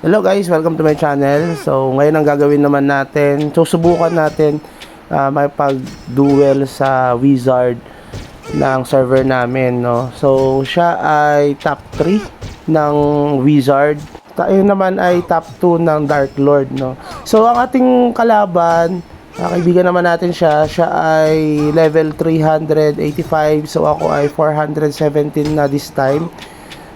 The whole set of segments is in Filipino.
Hello guys, welcome to my channel. So ngayon ang gagawin naman natin, susubukan natin makipag-duel sa Wizard ng server namin, no. So siya ay top 3 ng Wizard. Tayo naman ay top 2 ng Dark Lord, no. So ang ating kalaban, kaibigan naman natin siya ay level 385. So ako ay 417 na this time.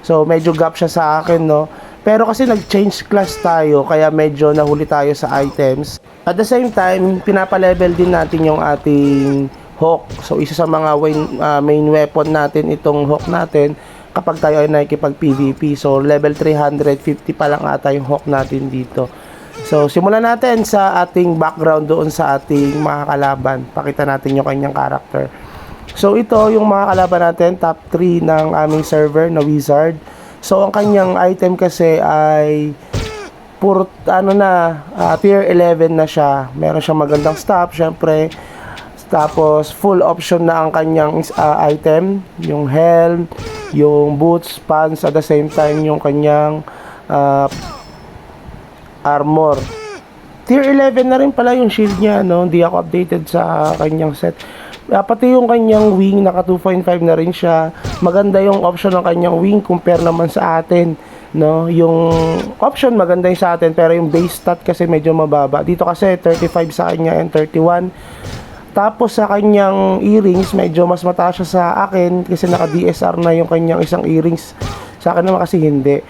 So medyo gap siya sa akin, no. Pero kasi nag-change class tayo, kaya medyo nahuli tayo sa items. At the same time, pinapa-level din natin yung ating Hawk. So isa sa mga main weapon natin itong Hawk natin kapag tayo ay nakikipag-PVP. So level 350 pa lang ata yung Hawk natin dito. So simulan natin sa ating background doon sa ating mga kalaban. Pakita natin yung kanyang character. So ito yung mga kalaban natin, top 3 ng aming server na Wizard. So ang kanyang item kasi ay puro tier 11 na siya. Meron siyang magandang stuff syempre. Tapos full option na ang kanyang item, yung helm, yung boots, pants, at the same time yung kanyang armor. Tier 11 na rin pala yung shield niya, no? Hindi ako updated sa kanyang set. Pati yung kanyang wing, naka 2.5 na rin siya. Maganda yung option ng kanyang wing compare naman sa atin, no? Yung option maganda yung sa atin, pero yung base stat kasi medyo mababa. Dito kasi 35 sa kanya and 31. Tapos sa kanyang earrings, medyo mas mataas siya sa akin kasi naka DSR na yung kanyang isang earrings. Sa akin naman kasi hindi.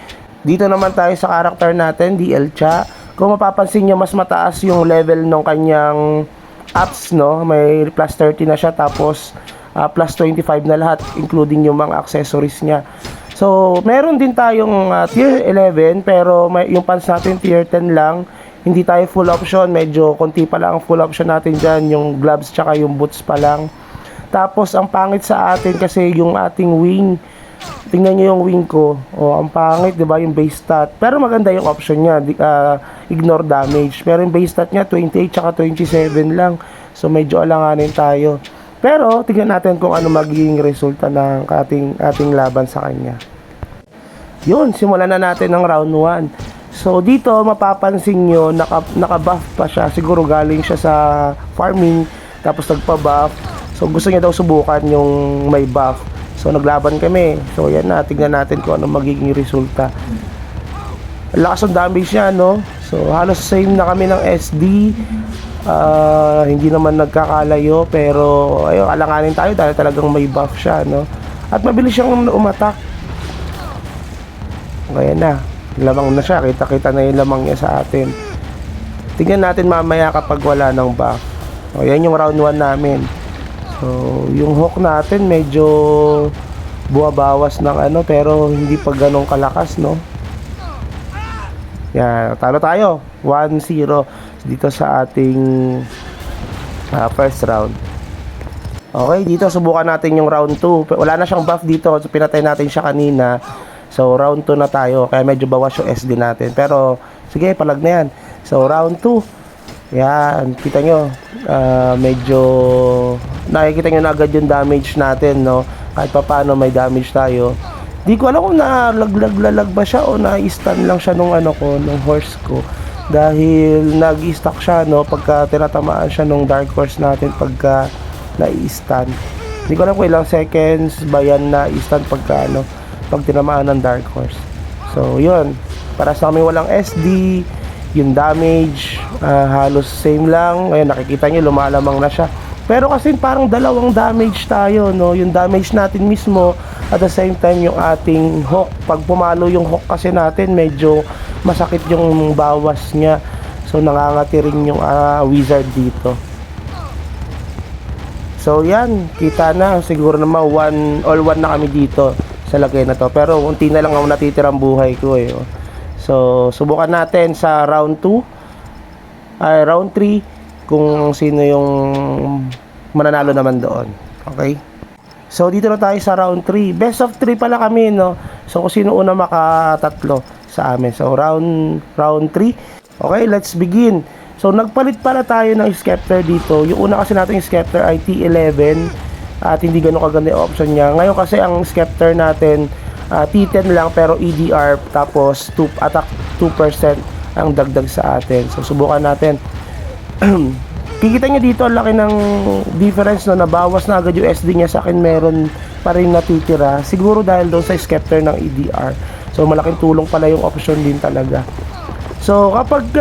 Dito naman tayo sa character natin, DL Cha. Kung mapapansin nyo, mas mataas yung level ng kanyang apps, no? May plus 30 na siya, tapos plus 25 na lahat, including yung mga accessories niya. So meron din tayong tier 11, pero yung pants natin tier 10 lang. Hindi tayo full option, medyo konti pa lang ang full option natin dyan, yung gloves tsaka yung boots pa lang. Tapos ang pangit sa atin kasi yung ating wing. Tingnan nyo yung wing ko. Ang pangit, 'di ba, yung base stat. Pero maganda yung option niya, ignore damage. Pero yung base stat niya 28 tsaka 27 lang. So medyo alanganin tayo. Pero tingnan natin kung ano magiging resulta ng ating laban sa kanya. Yun, simulan na natin ng round 1. So dito mapapansin nyo, naka-buff pa siya. Siguro galing siya sa farming, tapos nagpa-buff. So gusto niya daw subukan yung may buff. So naglaban kami. So yan na, tingnan natin kung ano magiging resulta. Lakas ng damage niya, no? So halos same na kami ng SD. Hindi naman nagkakalayo, pero ayun, alanganin tayo dahil talagang may buff siya, no? At mabilis siyang umatak. Kaya na, lamang na siya. Kita-kita na yung lamang niya sa atin. Tingnan natin mamaya kapag wala ng buff. O yan yung round 1 namin. So, yung Hawk natin medyo buwabawas ng pero hindi pa ganong kalakas, no? Yan, talo tayo. 1-0 dito sa ating first round. Okay, dito subukan natin yung round 2. Wala na siyang buff dito, so pinatay natin siya kanina. So, round 2 na tayo, kaya medyo bawas yung SD natin. Pero, sige, palag na yan. So, round 2. Yan, kita nyo, medyo nakikita nyo na agad yung damage natin, no? Kahit pa paano may damage tayo. Di ko alam kung nalaglag ba siya o na-stun lang siya nung nung horse ko. Dahil nag-stuck siya, no? Pagka tinatamaan siya nung dark horse natin pagka na-stun. Di ko alam kung ilang seconds ba yan na-stun pagka pag tinamaan ng dark horse. So, yun. Para sa amin walang SD. Yung damage halos same lang. Ngayon nakikita nyo lumalamang na siya, pero kasi parang dalawang damage tayo, no? Yung damage natin mismo, at the same time yung ating Hawk. Pag pumalo yung Hawk kasi natin, medyo masakit yung bawas niya. So nangangati rin yung Wizard dito. So yan, kita na siguro naman all one na kami dito sa lagay na to, pero unti na lang ang natitirang buhay ko, eh. So, subukan natin sa round 2, round 3, kung sino yung mananalo naman doon. Okay? So, dito na tayo sa round 3. Best of 3 pala kami, no? So, kung sino una makatatlo sa amin. So, round 3. Okay, let's begin. So, nagpalit pala tayo ng Scepter dito. Yung una kasi natin yung Scepter ay T11 at hindi ganun kaganda yung option niya. Ngayon kasi ang Scepter natin T10 lang pero EDR, tapos 2 attack 2% ang dagdag sa atin. So subukan natin. Kikita nyo dito ang laki ng difference na nabawas na agad yung SD niya. Sa akin meron pa rin natitira, siguro dahil doon sa scepter ng EDR. So malaking tulong pala yung option din talaga. So kapag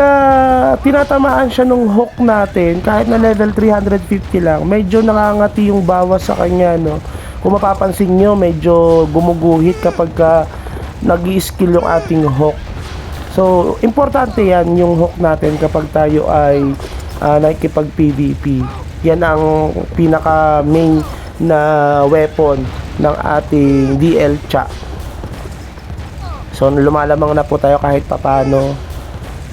tinatamaan siya nung hook natin, kahit na level 350 lang, medyo nakangati yung bawas sa kanya, no? Kung mapapansin nyo, medyo gumuguhit kapag nag-i-skill yung ating hook. So importante yan yung hook natin kapag tayo ay nakikipag PvP. Yan ang pinaka main na weapon ng ating DL Cha. So lumalamang na po tayo kahit papano.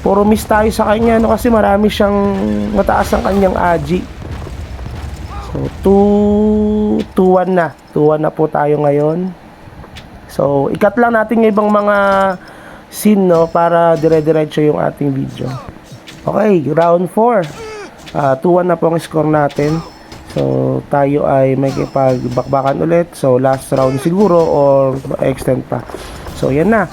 Puro miss tayo sa kanya, no, kasi marami siyang mataas ang kanyang AG. So 2-1 na. 2-1 na po tayo ngayon. So ikat lang natin yung ibang mga scene, no, para dire-diretso yung ating video. Okay, round 4. 2-1 na po ang score natin. So, tayo ay may kipagbakbakan ulit. So, last round siguro or extend pa. So, yan na.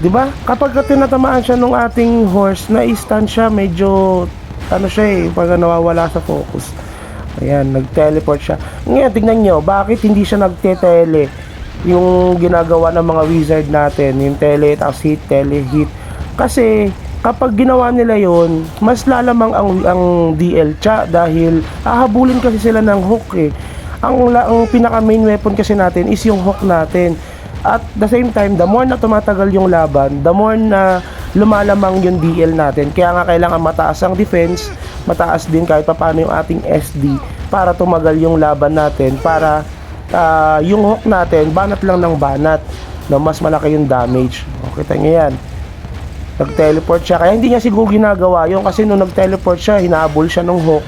'Di ba? Kapag tinatamaan siya nung ating horse, na-stun siya, medyo ano siya pag nawawala sa focus. Ayan, nag-teleport siya. Ngayon, tingnan nyo, bakit hindi siya nagte-tele? Yung ginagawa ng mga wizard natin, yung tele, tapos hit, tele, hit. Kasi, kapag ginawa nila yon, mas lalamang ang DL Cha dahil hahabulin kasi sila ng hook eh. Ang pinaka main weapon kasi natin is yung hook natin. At the same time, the more na tumatagal yung laban, the more na lumalamang yung DL natin. Kaya nga kailangan mataas ang defense, mataas din kahit paano yung ating SD para tumagal yung laban natin, para yung hook natin, banat lang ng banat, na mas malaki yung damage. O, kita nyo yan. Nag-teleport siya. Kaya hindi niya siguro ginagawa yun kasi nung nag-teleport siya, hinahabol siya ng hook.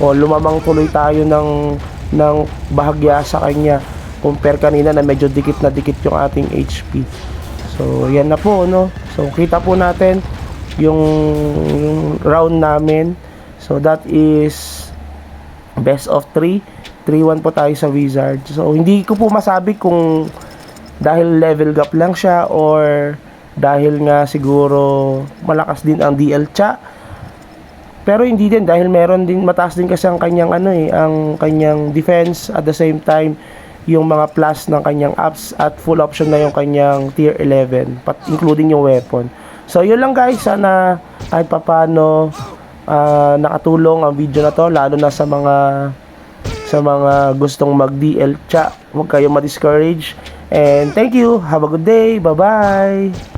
O, lumamang tuloy tayo ng bahagya sa kanya. Compare kanina na medyo dikit na dikit yung ating HP. So, yan na po, no? So, kita po natin yung round namin. So, that is best of 3. 3-1 po tayo sa wizard. So, hindi ko po masabi kung dahil level gap lang siya or dahil nga siguro malakas din ang DL Cha. Pero hindi din, dahil meron din, mataas din kasi ang kanyang ang kanyang defense, at the same time yung mga plus ng kanyang ups, at full option na yung kanyang tier 11, including yung weapon. So yun lang guys, sana kahit papano nakatulong ang video na to, lalo na sa mga gustong mag DL Cha. Huwag kayong ma-discourage, and thank you, have a good day, bye bye.